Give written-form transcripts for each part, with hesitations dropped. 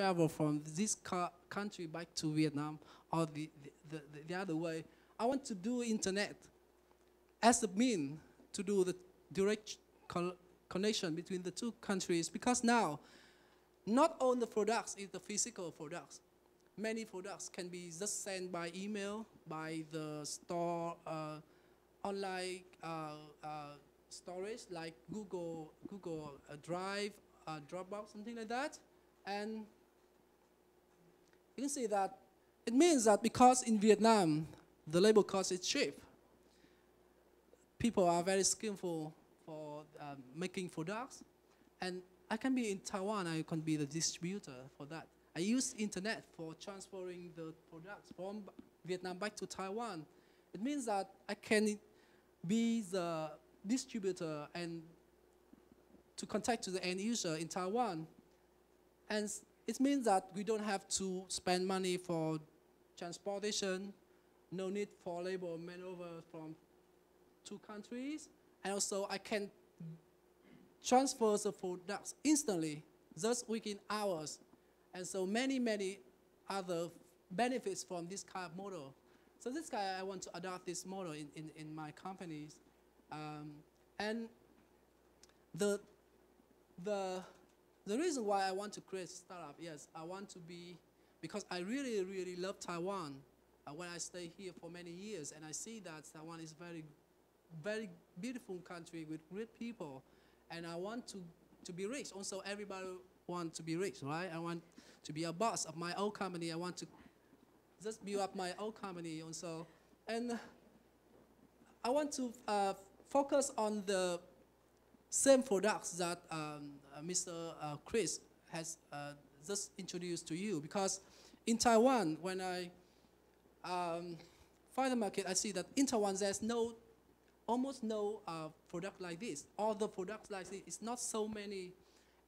travel from this country back to Vietnam or the other way. I want to do internet as a mean to do the direct connection between the two countries, because now not all the products is the physical products. Many products can be just sent by email, by the store, online storage like Google Drive, Dropbox, something like that. And you can see that it means that because in Vietnam the labor cost is cheap, people are very skillful for making products, and I can be in Taiwan, I can be the distributor for that. I use internet for transferring the products from Vietnam back to Taiwan. It means that I can be the distributor and to contact to the end user in Taiwan. And it means that we don't have to spend money for transportation, no need for labor maneuver from two countries. And also I can transfer the products instantly, just within hours. And so many other benefits from this kind of model. So this guy, I want to adopt this model in my companies. And the reason why I want to create a startup, yes, I want to be, because I really love Taiwan. When I stay here for many years, and I see that Taiwan is very beautiful country with great people, and I want to be rich. Also, everybody wants to be rich, right? I want to be a boss of my own company. I want to just build up my own company also, and I want to focus on the same products that Mr. Chris has just introduced to you. Because in Taiwan, when I find the market, I see that in Taiwan there's almost no product like this. All the products like this is not so many,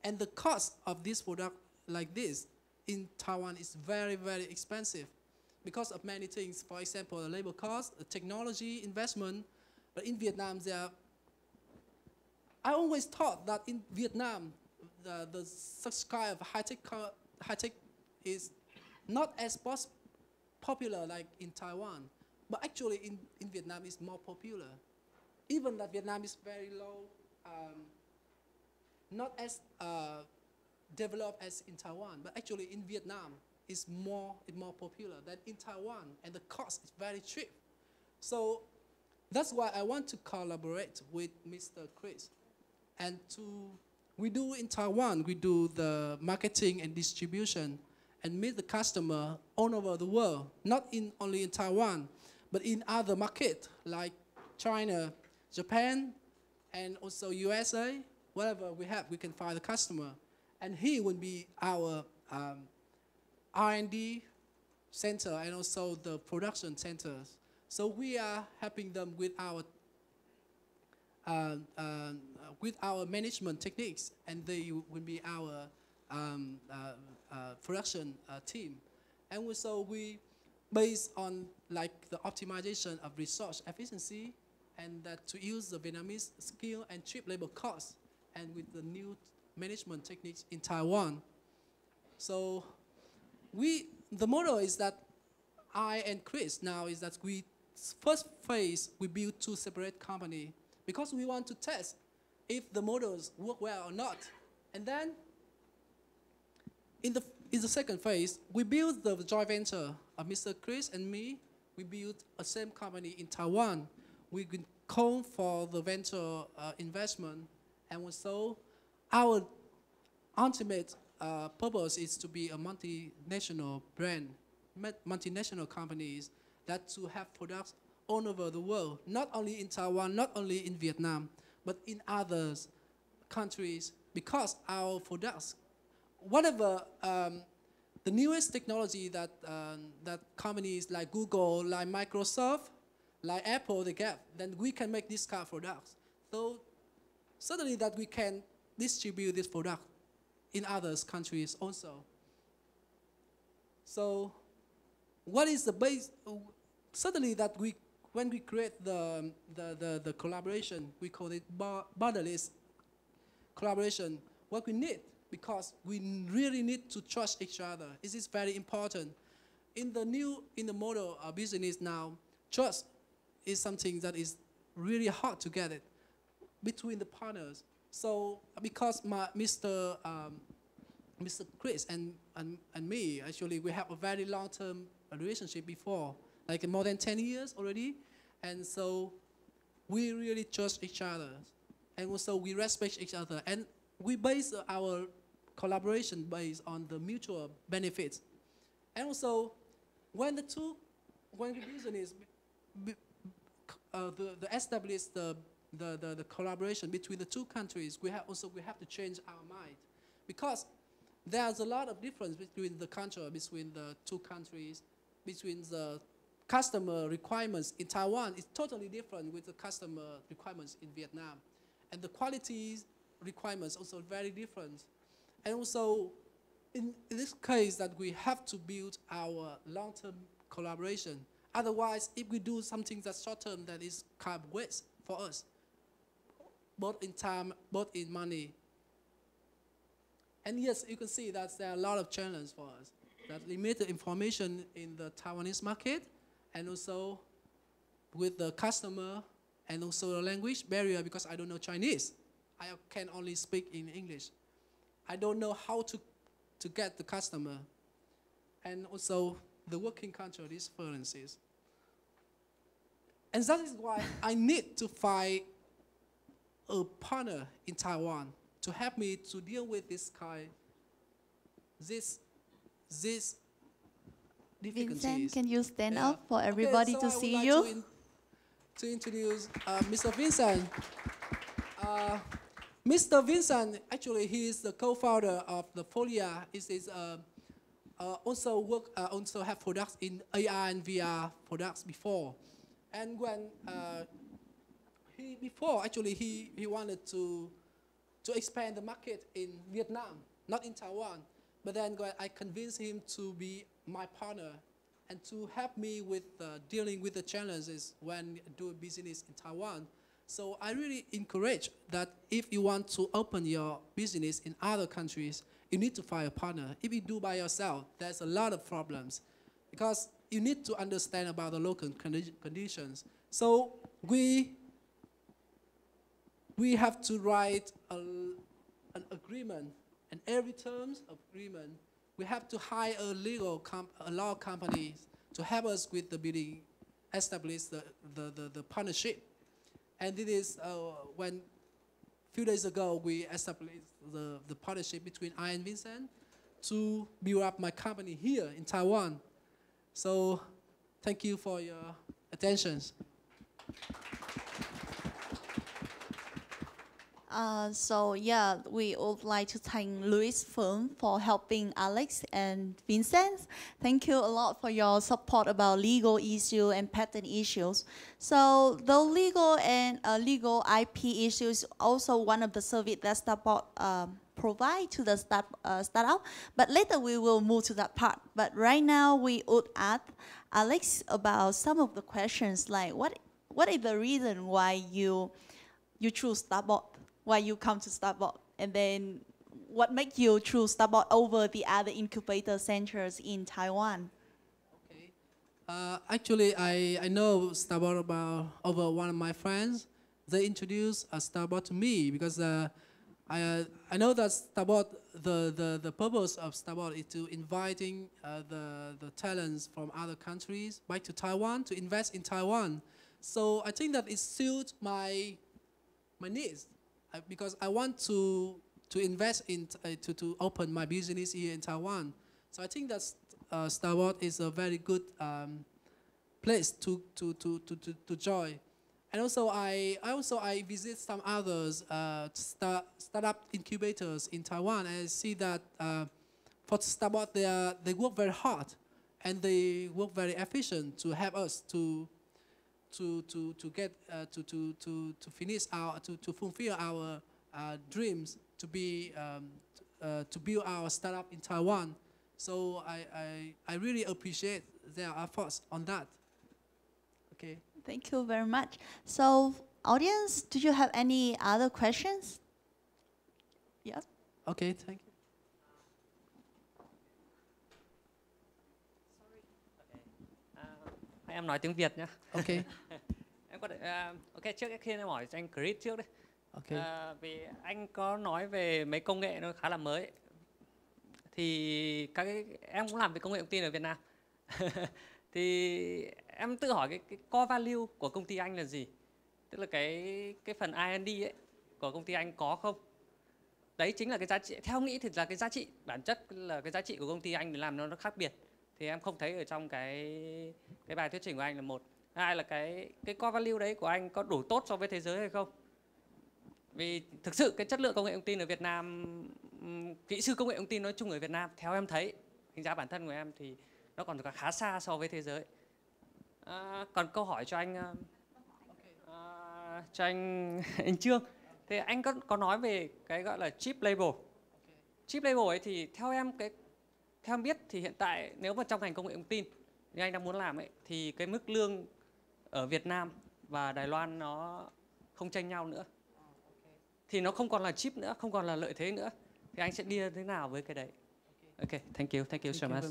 and the cost of this product like this in Taiwan is very expensive because of many things. For example, the labor cost, the technology investment. But in Vietnam, I always thought that in Vietnam, the such kind of high-tech is not as popular like in Taiwan. But actually in Vietnam it's more popular. Even that Vietnam is very low, not as developed as in Taiwan, but actually in Vietnam it's more popular than in Taiwan, and the cost is very cheap. So that's why I want to collaborate with Mr. Chris. And we do in Taiwan, we do the marketing and distribution and meet the customer all over the world, not only in Taiwan, but in other markets like China, Japan, and also USA. Whatever we have, we can find the customer. And he will be our R&D center and also the production centers. So we are helping them with our management techniques, and they will be our production team. And also we, based on like the optimization of resource efficiency, and that to use the Vietnamese skill and cheap labor costs, and with the new management techniques in Taiwan. So the model is that I and Chris now is that first phase we build two separate companies because we want to test if the models work well or not. And then in the second phase, we build the joint venture of Mr. Chris and me. We build a same company in Taiwan. We can call for the venture investment, and so our ultimate purpose is to be a multinational brand, multinational companies that to have products all over the world, not only in Taiwan, not only in Vietnam, but in other countries, because our products, whatever the newest technology that companies like Google, like Microsoft, like Apple, they get, then we can make these kind of products. So certainly that we can distribute this product in other countries also. So what is the base? Certainly that when we create the collaboration, we call it borderless collaboration. What we need because we really need to trust each other. This is very important. In the model of business now, trust is something that is really hard to get it between the partners. So because Mr. Chris and me, actually, we have a very long-term relationship before, like more than 10 years already. And so we really trust each other. And also we respect each other. And we base our collaboration based on the mutual benefits. And also, when the business establish the collaboration between the two countries, we have to change our mind, because there's a lot of difference between the culture, between the two countries, between the customer requirements in Taiwan is totally different with the customer requirements in Vietnam, and the quality requirements also very different. And also, in this case, that we have to build our long-term collaboration. Otherwise, if we do something that's short-term, that is kind of waste for us, both in time, both in money. And yes, you can see that there are a lot of challenges for us. That limited information in the Taiwanese market, and also with the customer, and also the language barrier, because I don't know Chinese. I can only speak in English. I don't know how to get the customer. And also the working culture differences. And that is why I need to find a partner in Taiwan to help me to deal with this difficulties. Vincent, can you stand up for everybody to see you? To introduce Mr. Vincent. Mr. Vincent, actually, he is the co-founder of the Folia. He is also have products in AR and VR products before. And when he wanted to expand the market in Vietnam, not in Taiwan. But then I convinced him to be my partner and to help me with dealing with the challenges when doing business in Taiwan. So I really encourage that if you want to open your business in other countries, you need to find a partner. If you do by yourself, there's a lot of problems, because you need to understand about the local conditions. So we have to write an agreement, and every terms of agreement, we have to hire a law company to help us with the bidding, establish the partnership. And it is when a few days ago we established the partnership between I and Vincent to build up my company here in Taiwan. So thank you for your attention. So yeah, we would like to thank Louis firm for helping Alex and Vincent. Thank you a lot for your support about legal issue and patent issues. So the legal and legal IP issues also one of the service that STARTBOARD provide to the startup. But later we will move to that part. But right now we would ask Alex about some of the questions, like what is the reason why you choose STARTBOARD? Why you come to STARTBOARD, and then what makes you choose STARTBOARD over the other incubator centers in Taiwan? Okay, actually I know STARTBOARD over one of my friends. They introduced STARTBOARD to me because I know that STARTBOARD, the purpose of STARTBOARD is to inviting the talents from other countries back to Taiwan to invest in Taiwan. So I think that it suits my needs. Because I want to invest in to open my business here in Taiwan. So I think that STARTBOARD is a very good place to join. And also I visit some others startup incubators in Taiwan, and I see that for STARTBOARD they work very hard and they work very efficient to help us to finish to fulfill our dreams to build our startup in Taiwan. So I really appreciate their efforts on that. Okay. Thank you very much. So audience, do you have any other questions? Yes. Okay, thank you. em nói tiếng Việt nhá. Okay. Em có thể, ok, trước khi em hỏi cho anh Chris trước đấy. Okay. Vì anh có nói về mấy công nghệ nó khá là mới. Thì em cũng làm về công nghệ thông tin ở Việt Nam. Thì em tự hỏi cái core value của công ty anh là gì? Tức là cái phần R&D ấy của công ty anh có không? Đấy chính là cái giá trị, theo nghĩ thì là cái giá trị, bản chất là cái giá trị của công ty anh để làm nó khác biệt. Thì em không thấy ở trong cái bài thuyết trình của anh là một. Hai là cái core value đấy của anh có đủ tốt so với thế giới hay không? Vì thực sự cái chất lượng công nghệ thông tin ở Việt Nam, kỹ sư công nghệ thông tin nói chung ở Việt Nam, theo em thấy, đánh giá bản thân của em thì nó còn khá xa so với thế giới. Còn câu hỏi cho anh, anh Trương, thì anh có nói về cái gọi là chip label. Chip label ấy thì theo em biết thì hiện tại nếu mà trong ngành công nghệ thông tin như anh đang muốn làm ấy, thì cái mức lương ở Việt Nam và Đài Loan nó không chênh nhau nữa. Thì nó không còn là chip nữa, không còn là lợi thế nữa. Thì anh sẽ đi thế nào với cái đấy? Okay, thank you so much.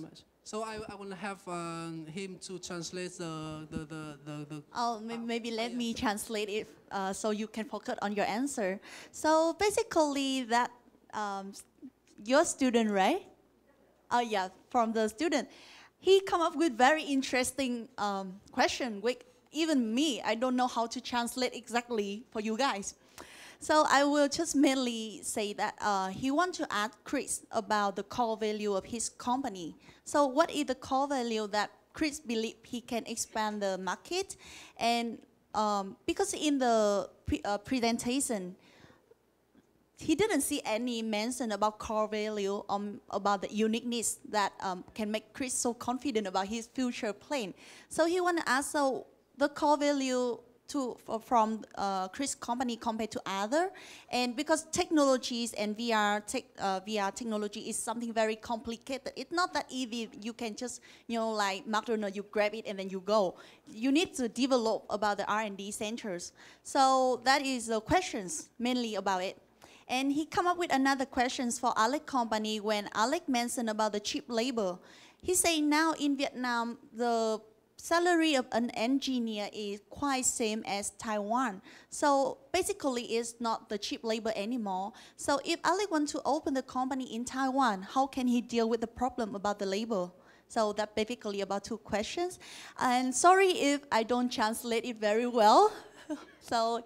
So I will have him to translate the Oh, maybe let me translate it so you can focus on your answer. So basically that your student, right? Oh yeah, from the student. He come up with very interesting question, which even me, I don't know how to translate exactly for you guys. So I will just mainly say that he wants to ask Chris about the core value of his company. So what is the core value that Chris believes he can expand the market? And because in the presentation, he didn't see any mention about core value, about the uniqueness that can make Chris so confident about his future plan. So he want to ask, so the core value from Chris' company compared to other, and because technologies and VR technology is something very complicated. It's not that easy. You can just, like McDonald's, you grab it and then you go. You need to develop about the R&D centers. So that is the questions mainly about it. And he come up with another questions for Alex company when Alex mentioned about the cheap labor. He say now in Vietnam, the salary of an engineer is quite same as Taiwan. So basically it's not the cheap labor anymore. So if Alex wants to open the company in Taiwan, how can he deal with the problem about the labor? So that's basically about two questions. And sorry if I don't translate it very well. So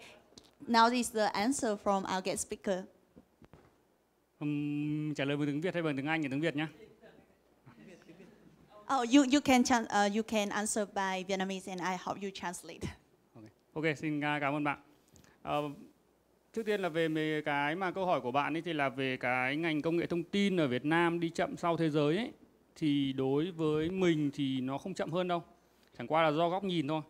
now this is the answer from our guest speaker. Trả lời bằng tiếng Việt hay bằng tiếng Anh và tiếng Việt nhé? Oh, you can answer by Vietnamese and I help you translate. Ok, xin cảm ơn bạn. Trước tiên là về cái mà câu hỏi của bạn ấy thì là về cái ngành công nghệ thông tin ở Việt Nam đi chậm sau thế giới ấy, thì đối với mình thì nó không chậm hơn đâu. Chẳng qua là do góc nhìn thôi.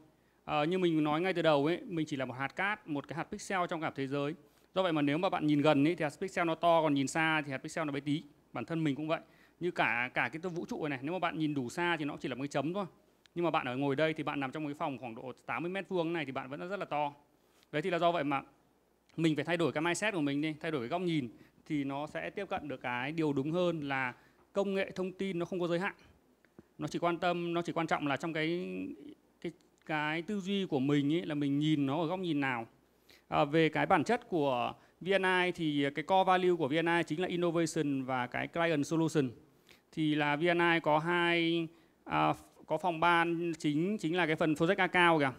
Như mình nói ngay từ đầu ấy, mình chỉ là một hạt cát, một cái hạt pixel trong cả thế giới. Do vậy mà nếu mà bạn nhìn gần ấy thì hạt pixel nó to, còn nhìn xa thì hạt pixel nó bé tí. Bản thân mình cũng vậy. Như cả cái vũ trụ này, nếu mà bạn nhìn đủ xa thì nó chỉ là một cái chấm thôi. Nhưng mà bạn ở ngồi đây thì bạn nằm trong một cái phòng khoảng độ 80 m² này thì bạn vẫn rất là to. Đấy thì là do vậy mà mình phải thay đổi cái mindset của mình đi, thay đổi cái góc nhìn thì nó sẽ tiếp cận được cái điều đúng hơn là công nghệ thông tin nó không có giới hạn. Nó chỉ quan trọng là trong cái tư duy của mình ấy, là mình nhìn nó ở góc nhìn nào. Về cái bản chất của VNI thì cái core value của VNI chính là innovation và cái client solution. Thì là VNI có phòng ban chính là cái phần project account kìa.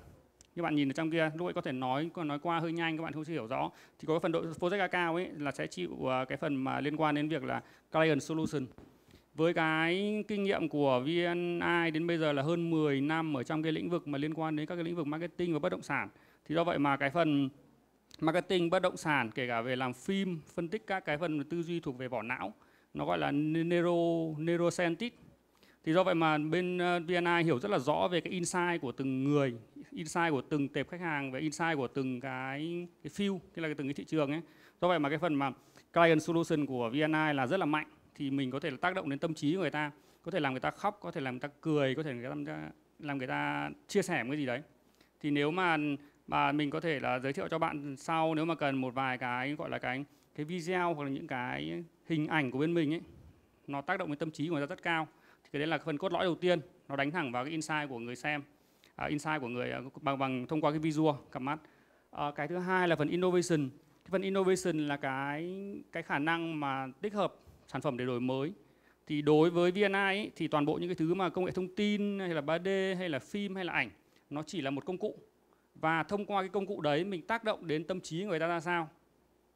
Như bạn nhìn ở trong kia, lúc ấy có thể nói qua hơi nhanh, các bạn không hiểu rõ. Thì có cái phần đội project account ấy là sẽ chịu cái phần mà liên quan đến việc là client solution. Với cái kinh nghiệm của VNI đến bây giờ là hơn 10 năm ở trong cái lĩnh vực mà liên quan đến các cái lĩnh vực marketing và bất động sản. Thì do vậy mà cái phần marketing bất động sản, kể cả về làm phim, phân tích các cái phần tư duy thuộc về vỏ não, nó gọi là neuroscientist. Thì do vậy mà bên VNI hiểu rất là rõ về cái insight của từng người, insight của từng tệp khách hàng và insight của từng cái field, tức là từng cái thị trường ấy. Do vậy mà cái phần mà client solution của VNI là rất là mạnh. Thì mình có thể là tác động đến tâm trí của người ta, có thể làm người ta khóc, có thể làm người ta cười, có thể làm người ta chia sẻ một cái gì đấy. Thì nếu mà mình có thể là giới thiệu cho bạn sau, nếu mà cần một vài cái gọi là cái video hoặc là những cái hình ảnh của bên mình ấy, nó tác động đến tâm trí của người ta rất cao. Thì cái đấy là phần cốt lõi đầu tiên, nó đánh thẳng vào cái insight của người xem. insight của người bằng thông qua cái visual cặp mắt. Cái thứ hai là phần innovation. Cái phần innovation là cái khả năng mà tích hợp sản phẩm để đổi mới. Thì đối với VNI ấy, thì toàn bộ những cái thứ mà công nghệ thông tin hay là 3D hay là phim hay là ảnh nó chỉ là một công cụ. Và thông qua cái công cụ đấy mình tác động đến tâm trí người ta ra sao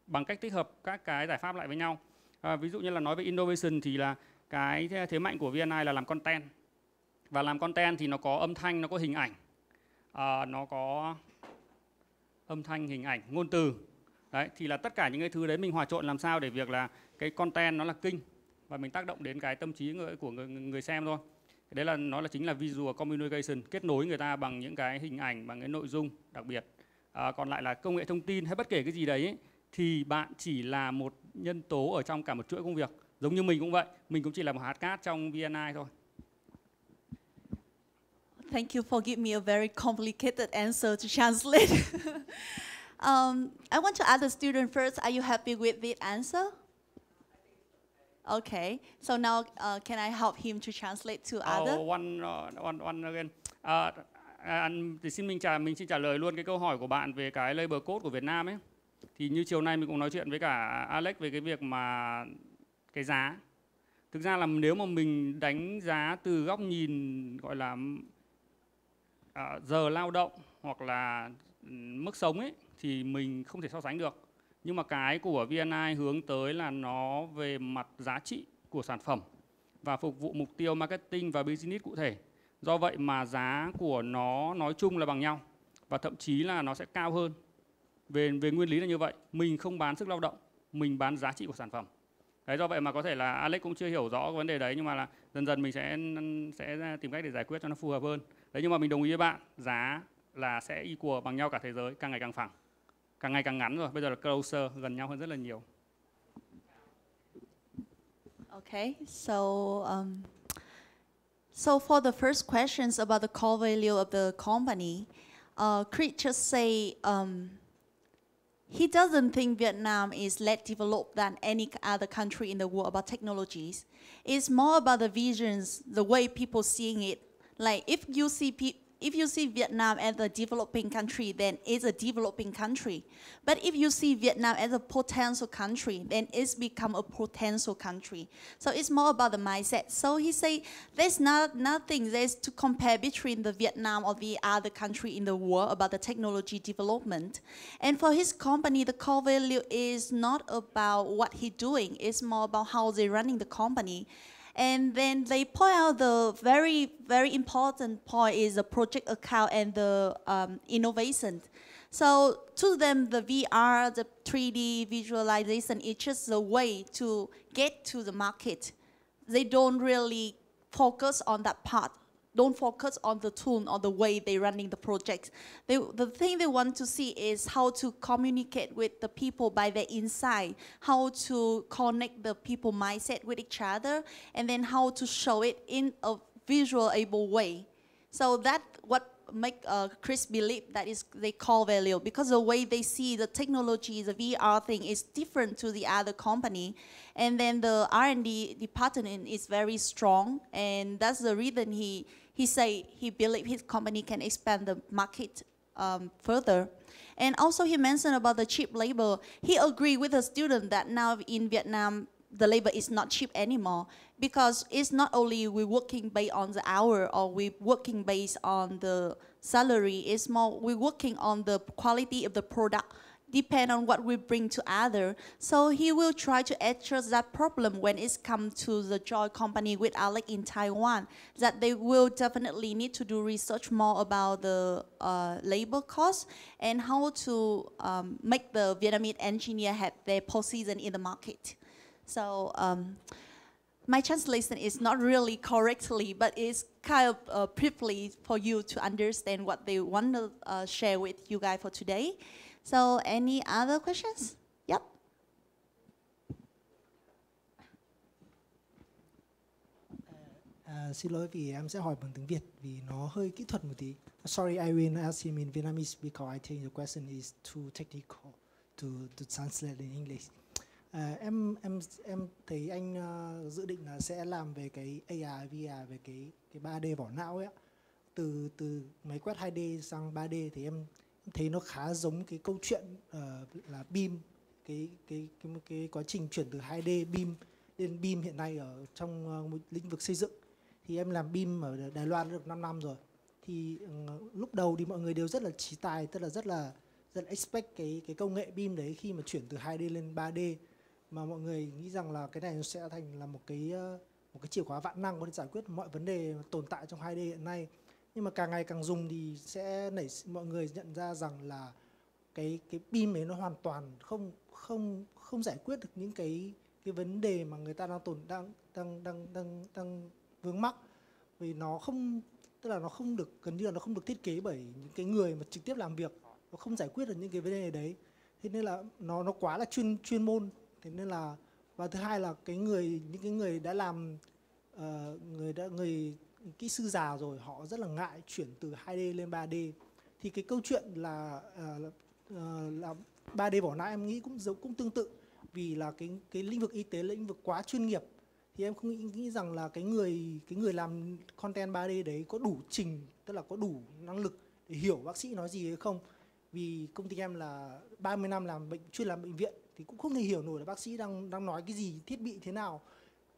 bằng cách tích hợp các cái giải pháp lại với nhau. Ví dụ như là nói về innovation thì là cái thế mạnh của VNI là làm content. Và làm content thì nó có âm thanh, nó có hình ảnh, nó có âm thanh, hình ảnh, ngôn từ. Đấy, thì là tất cả những cái thứ đấy mình hòa trộn làm sao để việc là cái content nó là kinh và mình tác động đến cái tâm trí của người xem thôi. Đấy là nó là chính là visual communication, kết nối người ta bằng những cái hình ảnh, bằng cái nội dung đặc biệt. Còn lại là công nghệ thông tin hay bất kể cái gì đấy ấy, thì bạn chỉ là một nhân tố ở trong cả một chuỗi công việc. Giống như mình cũng vậy, mình cũng chỉ là một hạt cát trong VNI thôi. Thank you for giving me a very complicated answer to translate. I want to ask the student first, are you happy with this answer? Okay, so now can I help him to translate to other? One again. Thì mình xin trả lời luôn cái câu hỏi của bạn về cái labor code của Việt Nam ấy. Thì như chiều nay mình cũng nói chuyện với cả Alex về cái việc mà cái giá. Thực ra là nếu mà mình đánh giá từ góc nhìn gọi là giờ lao động hoặc là mức sống ấy thì mình không thể so sánh được. Nhưng mà cái của VNI hướng tới là nó về mặt giá trị của sản phẩm và phục vụ mục tiêu marketing và business cụ thể. Do vậy mà giá của nó nói chung là bằng nhau và thậm chí là nó sẽ cao hơn. Về nguyên lý là như vậy, mình không bán sức lao động, mình bán giá trị của sản phẩm. Đấy, do vậy mà có thể là Alex cũng chưa hiểu rõ cái vấn đề đấy, nhưng mà là dần dần mình sẽ tìm cách để giải quyết cho nó phù hợp hơn. Đấy, nhưng mà mình đồng ý với bạn, giá là sẽ equal bằng nhau cả thế giới, càng ngày càng phẳng. Càng ngày càng ngắn rồi, bây giờ là closer, gần nhau hơn rất là nhiều. Okay, so for the first questions about the core value of the company, Chris just say he doesn't think Vietnam is less developed than any other country in the world about technologies. It's more about the visions, the way people seeing it. Like if you see Vietnam as a developing country, then it's a developing country. But if you see Vietnam as a potential country, then it's become a potential country. So it's more about the mindset. So he say there's nothing there's to compare between the Vietnam or the other country in the world about the technology development. And for his company, the core value is not about what he's doing. It's more about how they're running the company. And then they point out the very, very important point is the project account and the innovation. So to them, the VR, the 3D visualization is just a way to get to the market. They don't really focus on that part. Don't focus on the tool or the way they're running the projects. The thing they want to see is how to communicate with the people by their insight, how to connect the people mindset with each other, and then how to show it in a visualable way. So that's what make Chris believe that is they core value, because the way they see the technology, the VR thing is different to the other company. And then the R&D department is very strong, and that's the reason he say he believe his company can expand the market further. And also he mentioned about the cheap labor. He agreed with the student that now in Vietnam the labor is not cheap anymore, because it's not only we working based on the hour or we working based on the salary. It's more we working on the quality of the product, depend on what we bring to other. So he will try to address that problem when it's come to the joint company with Alex in Taiwan, that they will definitely need to do research more about the labor cost and how to make the Vietnamese engineer have their position in the market. So my translation is not really correctly, but it's kind of briefly for you to understand what they want to share with you guys for today. So any other questions? Yep. Xin lỗi vì em sẽ hỏi bằng tiếng Việt vì nó hơi kỹ thuật một tí. Sorry, I will ask him in Vietnamese because I think the question is too technical to translate in English. Em thấy anh dự định là sẽ làm về cái AR, VR, về cái 3D vỏ não ấy ạ. từ máy quét 2D sang 3D thì em thấy nó khá giống cái câu chuyện là BIM, cái quá trình chuyển từ 2D BIM lên BIM hiện nay ở trong một lĩnh vực xây dựng. Thì em làm BIM ở Đài Loan được 5 năm rồi. Thì lúc đầu thì mọi người đều rất là trí tài, tức là rất là expect cái công nghệ BIM đấy khi mà chuyển từ 2D lên 3D, mà mọi người nghĩ rằng là cái này nó sẽ thành là một cái chìa khóa vạn năng có thể giải quyết mọi vấn đề tồn tại trong 2D hiện nay. Nhưng mà càng ngày càng dùng thì sẽ mọi người nhận ra rằng là cái BIM ấy nó hoàn toàn không giải quyết được những cái vấn đề mà người ta đang vướng mắc, vì nó không, tức là nó không được, gần như là nó không được thiết kế bởi những cái người mà trực tiếp làm việc, nó không giải quyết được những cái vấn đề đấy. Thế nên là nó quá là chuyên môn. Thế nên là, và thứ hai là những cái người đã làm người kỹ sư già rồi, họ rất là ngại chuyển từ 2D lên 3D. Thì cái câu chuyện là 3D bỏ nãy em nghĩ cũng tương tự, vì là cái lĩnh vực y tế là lĩnh vực quá chuyên nghiệp. Thì em không nghĩ rằng là cái người làm content 3D đấy có đủ trình, tức là có đủ năng lực để hiểu bác sĩ nói gì hay không. Vì công ty em là 30 năm chuyên làm bệnh viện thì cũng không thể hiểu nổi là bác sĩ đang nói cái gì, thiết bị thế nào.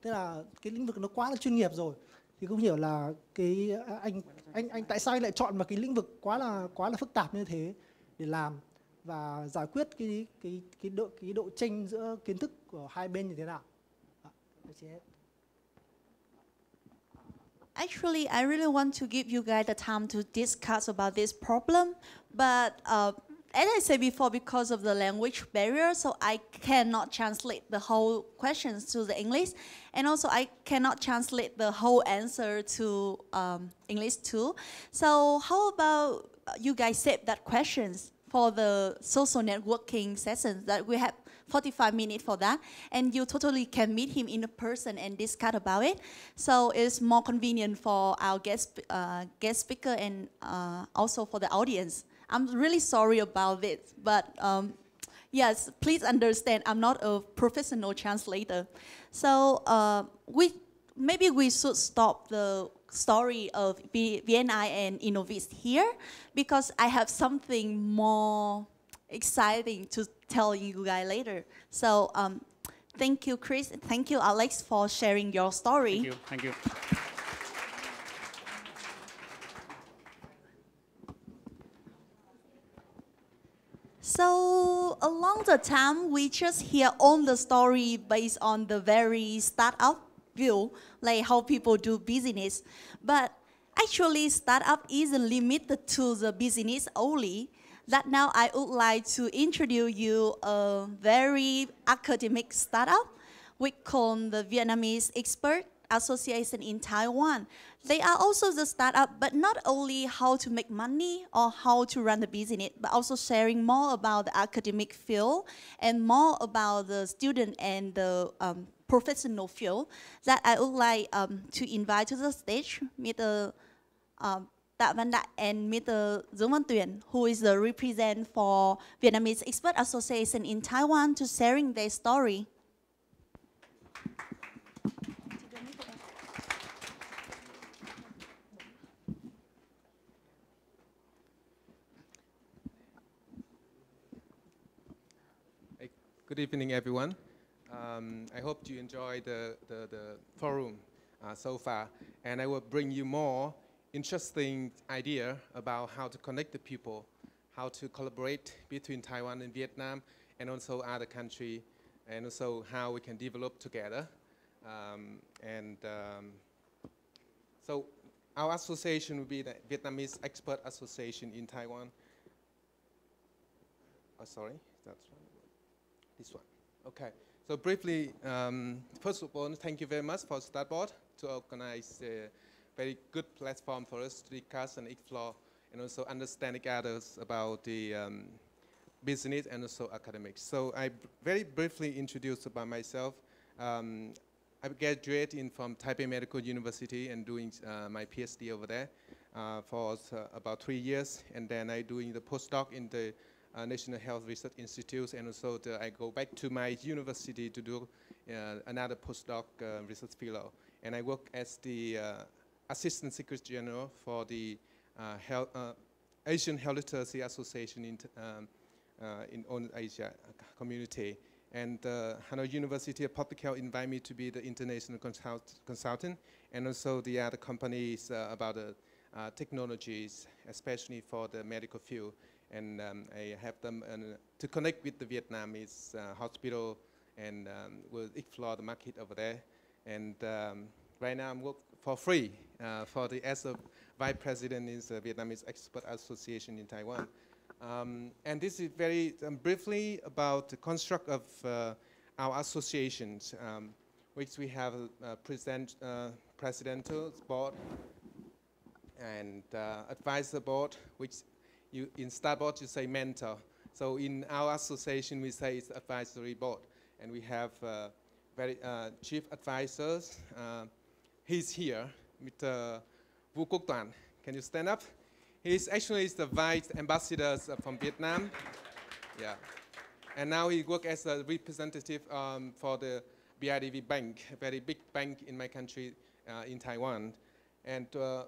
Tức là cái lĩnh vực nó quá là chuyên nghiệp rồi. Thì không hiểu là anh tại sao anh lại chọn một cái lĩnh vực quá là phức tạp như thế để làm và giải quyết cái độ chênh giữa kiến thức của hai bên như thế nào. Actually, I really want to give you guys the time to discuss about this problem, but as I said before, because of the language barrier, so I cannot translate the whole questions to the English, and also I cannot translate the whole answer to English too. So how about you guys save that questions for the social networking sessions that we have 45 minutes for that, and you totally can meet him in person and discuss about it. So it's more convenient for our guest speaker and also for the audience. I'm really sorry about this, but yes, please understand I'm not a professional translator. So maybe we should stop the story of VNI and Innovis here, because I have something more exciting to tell you guys later. So thank you, Chris. Thank you, Alex, for sharing your story. Thank you. So along the time, we just hear all the story based on the very startup view, like how people do business. But actually, startup isn't limited to the business only. That now I would like to introduce you a very academic startup we call the Vietnamese Experts Association in Taiwan. They are also the startup, but not only how to make money or how to run the business, but also sharing more about the academic field and more about the student and the professional field. That I would like to invite to the stage Mr. Tạ Văn Đại and Mr. Dương Văn Tuyển, who is the representative for Vietnamese Experts Association in Taiwan, to sharing their story. Good evening, everyone. I hope you enjoyed the forum so far, and I will bring you more interesting idea about how to connect the people, how to collaborate between Taiwan and Vietnam, and also other countries, and also how we can develop together. So our association will be the Vietnamese Experts Association in Taiwan. Oh, sorry, that's one. This one. Okay. So briefly, first of all, thank you very much for STARTBOARD to organize a very good platform for us to discuss and explore and also understand others about the business and also academics. So I very briefly introduce about myself. I graduated from Taipei Medical University and doing my PhD over there for about 3 years, and then I doing the postdoc in the National Health Research Institute, and also I go back to my university to do another postdoc research fellow. And I work as the Assistant Secretary General for the Asian Health Literacy Association in on Asia community. And Hanoi University of Public Health invited me to be the international consultant, and also the other companies about the technologies, especially for the medical field. And I have them to connect with the Vietnamese hospital, and will explore the market over there. And right now I'm working for free as a vice president in the Vietnamese Experts Association in Taiwan. And this is very briefly about the construct of our associations, which we have a presidential board and advisor board, which in STARTBOARD you say mentor. So in our association we say it's advisory board, and we have very chief advisors. He's here, Mr. Vu Quốc Toan. Can you stand up? He's actually the vice ambassador from Vietnam. Yeah. And now he works as a representative for the BIDV Bank, a very big bank in my country, in Taiwan. And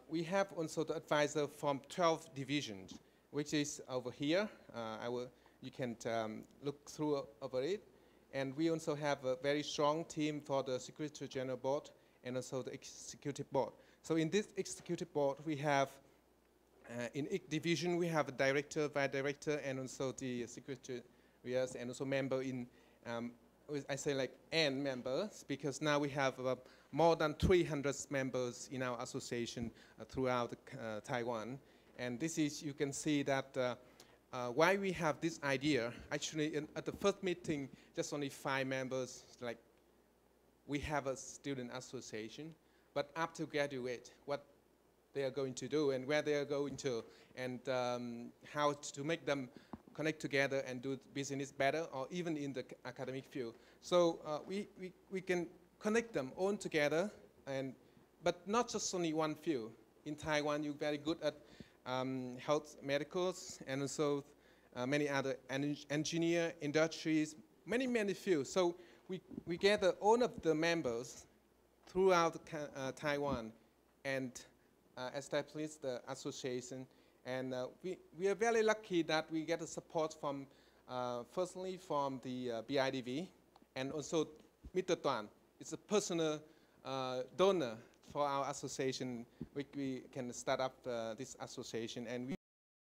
we have also the advisor from 12 divisions, which is over here. You can look through over it. And we also have a very strong team for the Secretary General Board and also the Executive Board. So in this Executive Board, we have in each division, we have a director, vice director, and also the secretary, and also member in, I say like N members, because now we have more than 300 members in our association throughout Taiwan. And this is, you can see that why we have this idea. Actually, at the first meeting, just only 5 members, like we have a student association, but after graduate, what they are going to do and where they are going to, and how to make them connect together and do business better, or even in the academic field. So we can connect them all together, but not just only one field. In Taiwan, you're very good at health, medicals, and also many other engineer, industries, many fields. So we gather all of the members throughout Taiwan and establish the association. And we are very lucky that we get the support from, firstly from the BIDV, and also Mr. Toan. It's a personal donor for our association, which we can start up this association. And we